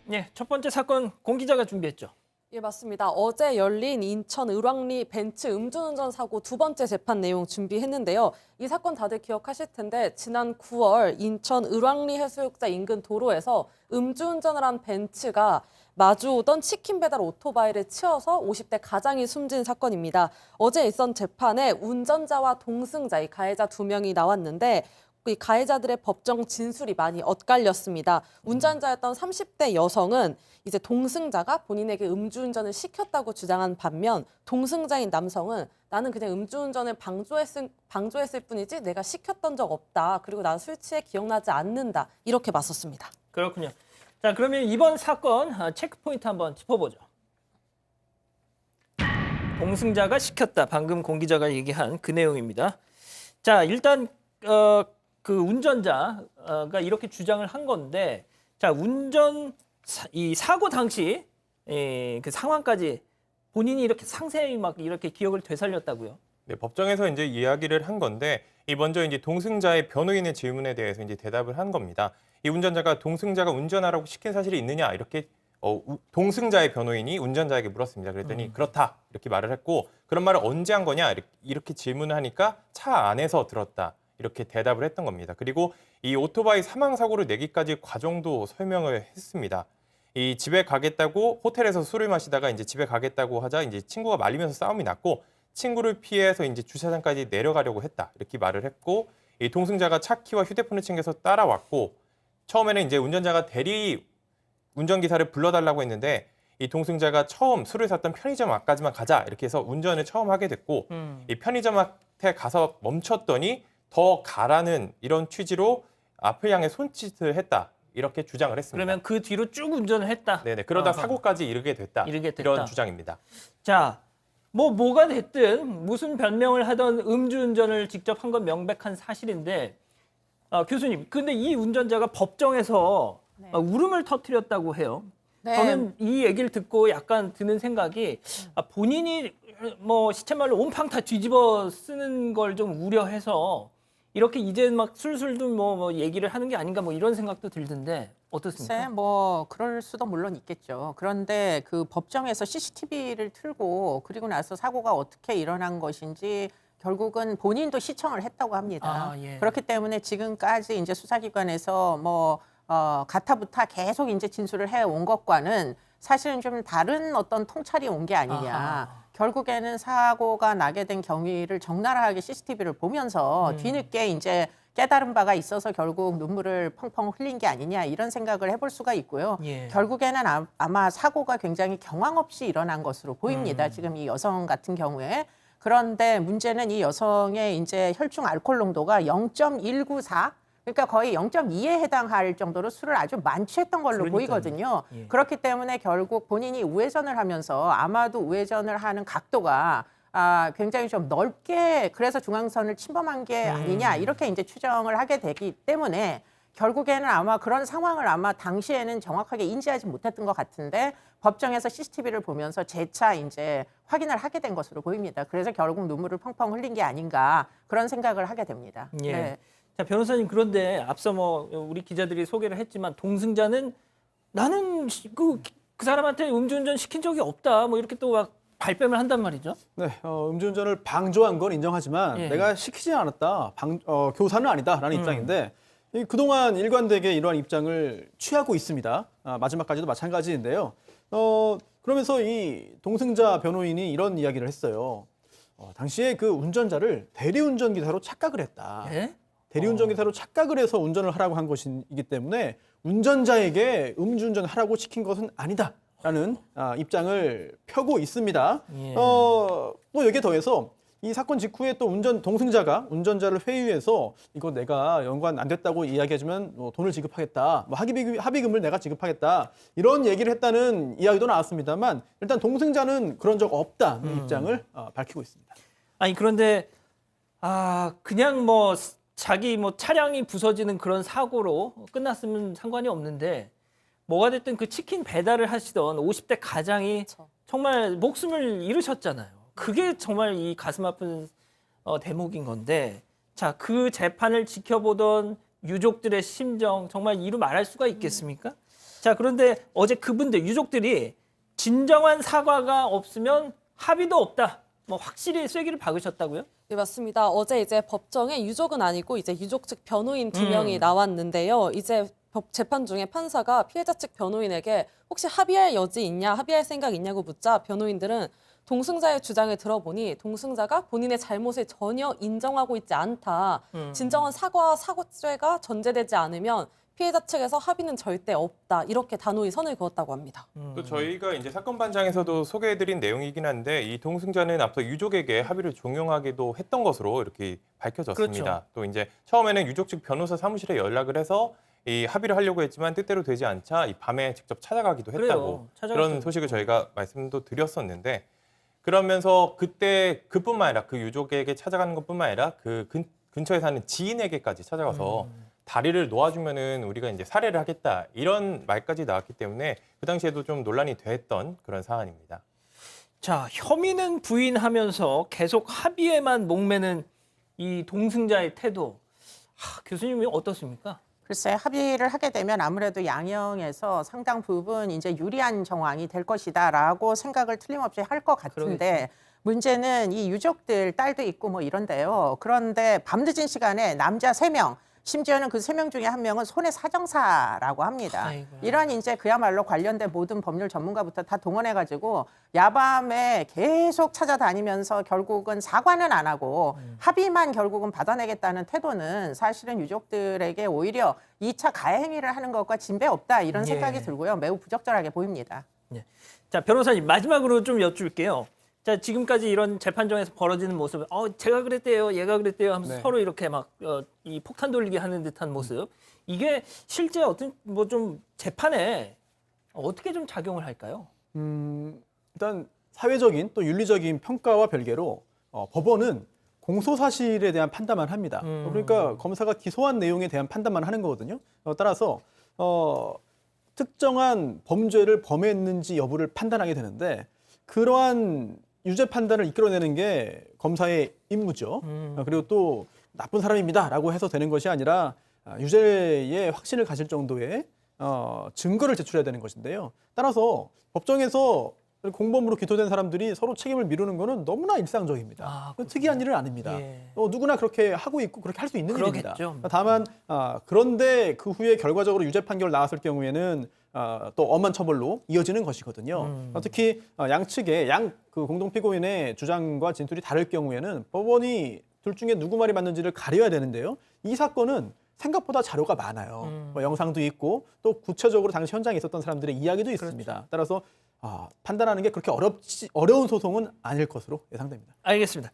네, 첫 번째 사건 공 기자가 준비했죠. 예, 맞습니다. 어제 열린 인천 을왕리 벤츠 음주운전 사고 두 번째 재판 내용 준비했는데요. 이 사건 다들 기억하실 텐데 지난 9월 인천 을왕리 해수욕장 인근 도로에서 음주운전을 한 벤츠가 마주오던 치킨 배달 오토바이를 치어서 50대 가장이 숨진 사건입니다. 어제 있었던 재판에 운전자와 동승자, 이 가해자 2명이 나왔는데 이 가해자들의 법정 진술이 많이 엇갈렸습니다. 운전자였던 30대 여성은 이제 동승자가 본인에게 음주운전을 시켰다고 주장한 반면 동승자인 남성은 나는 그냥 음주운전을 방조했을 뿐이지 내가 시켰던 적 없다. 그리고 난 술 취해 기억나지 않는다. 이렇게 맞섰습니다. 그렇군요. 자, 그러면 이번 사건 체크포인트 한번 짚어보죠. 동승자가 시켰다. 방금 공 기자가 얘기한 그 내용입니다. 자, 일단 그 운전자가 이렇게 주장을 한 건데, 자, 이 사고 당시 그 상황까지 본인이 이렇게 상세히 막 이렇게 기억을 되살렸다고요? 네, 법정에서 이제 이야기를 한 건데, 이 먼저 이제 동승자의 변호인의 질문에 대해서 이제 대답을 한 겁니다. 이 운전자가 동승자가 운전하라고 시킨 사실이 있느냐 이렇게 동승자의 변호인이 운전자에게 물었습니다. 그랬더니 그렇다 이렇게 말을 했고, 그런 말을 언제 한 거냐 이렇게 질문을 하니까 차 안에서 들었다. 이렇게 대답을 했던 겁니다. 그리고 이 오토바이 사망 사고를 내기까지 과정도 설명을 했습니다. 이 집에 가겠다고 호텔에서 술을 마시다가 이제 집에 가겠다고 하자 이제 친구가 말리면서 싸움이 났고 친구를 피해서 이제 주차장까지 내려가려고 했다. 이렇게 말을 했고 이 동승자가 차 키와 휴대폰을 챙겨서 따라왔고 처음에는 이제 운전자가 대리 운전기사를 불러달라고 했는데 이 동승자가 처음 술을 샀던 편의점 앞까지만 가자 이렇게 해서 운전을 처음 하게 됐고 이 편의점 앞에 가서 멈췄더니 더 가라는 이런 취지로 앞을 향해 손짓을 했다. 이렇게 주장을 했습니다. 그러면 그 뒤로 쭉 운전을 했다. 네네. 그러다 사고까지 이르게 됐다. 이런 주장입니다. 자, 뭐가 됐든 무슨 변명을 하던 음주운전을 직접 한 건 명백한 사실인데 교수님, 근데 이 운전자가 법정에서 울음을 터뜨렸다고 해요. 네. 저는 이 얘기를 듣고 약간 드는 생각이 본인이 뭐 시쳇말로 온팡 다 뒤집어 쓰는 걸 좀 우려해서 이렇게 이제 막 술술도 뭐 얘기를 하는 게 아닌가 뭐 이런 생각도 들던데 어떻습니까? 글쎄, 뭐 그럴 수도 물론 있겠죠. 그런데 그 법정에서 CCTV를 틀고 그리고 나서 사고가 어떻게 일어난 것인지 결국은 본인도 시청을 했다고 합니다. 예. 그렇기 때문에 지금까지 이제 수사기관에서 뭐 가타부타 계속 이제 진술을 해온 것과는 사실은 좀 다른 어떤 통찰이 온 게 아니냐. 아하. 결국에는 사고가 나게 된 경위를 적나라하게 CCTV를 보면서 뒤늦게 이제 깨달은 바가 있어서 결국 눈물을 펑펑 흘린 게 아니냐 이런 생각을 해볼 수가 있고요. 예. 결국에는 아마 사고가 굉장히 경황 없이 일어난 것으로 보입니다. 지금 이 여성 같은 경우에. 그런데 문제는 이 여성의 이제 혈중 알코올 농도가 0.194 그러니까 거의 0.2에 해당할 정도로 술을 아주 만취했던 걸로 그러니까요. 보이거든요. 예. 그렇기 때문에 결국 본인이 우회전을 하면서 아마도 우회전을 하는 각도가 굉장히 좀 넓게 그래서 중앙선을 침범한 게 아니냐 이렇게 이제 추정을 하게 되기 때문에 결국에는 아마 그런 상황을 아마 당시에는 정확하게 인지하지 못했던 것 같은데 법정에서 CCTV를 보면서 재차 이제 확인을 하게 된 것으로 보입니다. 그래서 결국 눈물을 펑펑 흘린 게 아닌가 그런 생각을 하게 됩니다. 예. 네. 자, 변호사님, 그런데 앞서 뭐 우리 기자들이 소개를 했지만 동승자는 나는 그 사람한테 음주운전 시킨 적이 없다. 뭐 이렇게 또 막 발뺌을 한단 말이죠. 네, 음주운전을 방조한 건 인정하지만 예. 내가 시키지 않았다, 교사는 아니다라는 입장인데 그동안 일관되게 이러한 입장을 취하고 있습니다. 마지막까지도 마찬가지인데요. 그러면서 이 동승자 변호인이 이런 이야기를 했어요. 당시에 그 운전자를 대리운전기사로 착각을 했다. 예? 대리운전기사로 착각을 해서 운전을 하라고 한 것이기 때문에 운전자에게 음주운전 하라고 시킨 것은 아니다라는 입장을 펴고 있습니다. 예. 또 여기에 더해서 이 사건 직후에 또 동승자가 운전자를 회유해서 이거 내가 연관 안 됐다고 이야기해주면 돈을 지급하겠다, 뭐 합의금을 내가 지급하겠다 이런 얘기를 했다는 이야기도 나왔습니다만 일단 동승자는 그런 적 없다는 입장을 밝히고 있습니다. 아니, 그런데 그냥 뭐 자기 뭐 차량이 부서지는 그런 사고로 끝났으면 상관이 없는데 뭐가 됐든 그 치킨 배달을 하시던 50대 가장이 그렇죠. 정말 목숨을 잃으셨잖아요. 그게 정말 이 가슴 아픈 대목인 건데, 자, 그 재판을 지켜보던 유족들의 심정 정말 이루 말할 수가 있겠습니까? 자, 그런데 어제 그분들 유족들이 진정한 사과가 없으면 합의도 없다. 뭐 확실히 쐐기를 박으셨다고요? 네, 맞습니다. 어제 이제 법정에 유족은 아니고 이제 유족 측 변호인 2명이 나왔는데요. 이제 법 재판 중에 판사가 피해자 측 변호인에게 혹시 합의할 여지 있냐, 합의할 생각 있냐고 묻자 변호인들은 동승자의 주장을 들어보니 동승자가 본인의 잘못을 전혀 인정하고 있지 않다. 진정한 사과와 사과죄가 전제되지 않으면 피해자 측에서 합의는 절대 없다. 이렇게 단호히 선을 그었다고 합니다. 또 저희가 이제 사건 반장에서도 소개해드린 내용이긴 한데 이 동승자는 앞서 유족에게 합의를 종용하기도 했던 것으로 이렇게 밝혀졌습니다. 그렇죠. 또 이제 처음에는 유족 측 변호사 사무실에 연락을 해서 이 합의를 하려고 했지만 뜻대로 되지 않자 이 밤에 직접 찾아가기도 그래요. 했다고 찾아갔죠. 그런 소식을 저희가 말씀도 드렸었는데 그러면서 그때 그뿐만 아니라 그 유족에게 찾아가는 것뿐만 아니라 그 근처에 사는 지인에게까지 찾아가서 다리를 놓아주면은 우리가 이제 살해를 하겠다 이런 말까지 나왔기 때문에 그 당시에도 좀 논란이 됐던 그런 사안입니다. 자, 혐의는 부인하면서 계속 합의에만 목매는 이 동승자의 태도. 교수님이 어떻습니까? 글쎄 합의를 하게 되면 아무래도 양형에서 상당 부분 이제 유리한 정황이 될 것이다라고 생각을 틀림없이 할 것 같은데 문제는 이 유족들 딸도 있고 뭐 이런데요. 그런데 밤늦은 시간에 남자 3명 심지어는 그 3명 중에 한 명은 손해 사정사라고 합니다. 아이고야. 이런 이제 그야말로 관련된 모든 법률 전문가부터 다 동원해가지고 야밤에 계속 찾아다니면서 결국은 사과는 안 하고 합의만 결국은 받아내겠다는 태도는 사실은 유족들에게 오히려 2차 가해행위를 하는 것과 진배 없다 이런 생각이 예. 들고요. 매우 부적절하게 보입니다. 자, 변호사님 마지막으로 좀 여쭐게요. 자, 지금까지 이런 재판정에서 벌어지는 모습, 제가 그랬대요, 얘가 그랬대요 하면서 네. 서로 이렇게 막 이 폭탄 돌리기 하는 듯한 모습. 이게 실제 어떤 뭐 좀 재판에 어떻게 좀 작용을 할까요? 일단 사회적인 또 윤리적인 평가와 별개로 법원은 공소 사실에 대한 판단만 합니다. 그러니까 검사가 기소한 내용에 대한 판단만 하는 거거든요. 따라서 특정한 범죄를 범했는지 여부를 판단하게 되는데 그러한 유죄 판단을 이끌어내는 게 검사의 임무죠. 그리고 또 나쁜 사람입니다라고 해서 되는 것이 아니라 유죄의 확신을 가질 정도의 증거를 제출해야 되는 것인데요. 따라서 법정에서 공범으로 기소된 사람들이 서로 책임을 미루는 것은 너무나 일상적입니다. 특이한 일은 아닙니다. 예. 누구나 그렇게 하고 있고 그렇게 할 수 있는 일입니다. 그러겠죠. 다만 그런데 그 후에 결과적으로 유죄 판결 나왔을 경우에는 또 엄한 처벌로 이어지는 것이거든요. 특히 양측의 그 공동 피고인의 주장과 진술이 다를 경우에는 법원이 둘 중에 누구 말이 맞는지를 가려야 되는데요. 이 사건은 생각보다 자료가 많아요. 뭐 영상도 있고 또 구체적으로 당시 현장에 있었던 사람들의 이야기도 있습니다. 따라서 판단하는 게 그렇게 어려운 소송은 아닐 것으로 예상됩니다. 알겠습니다.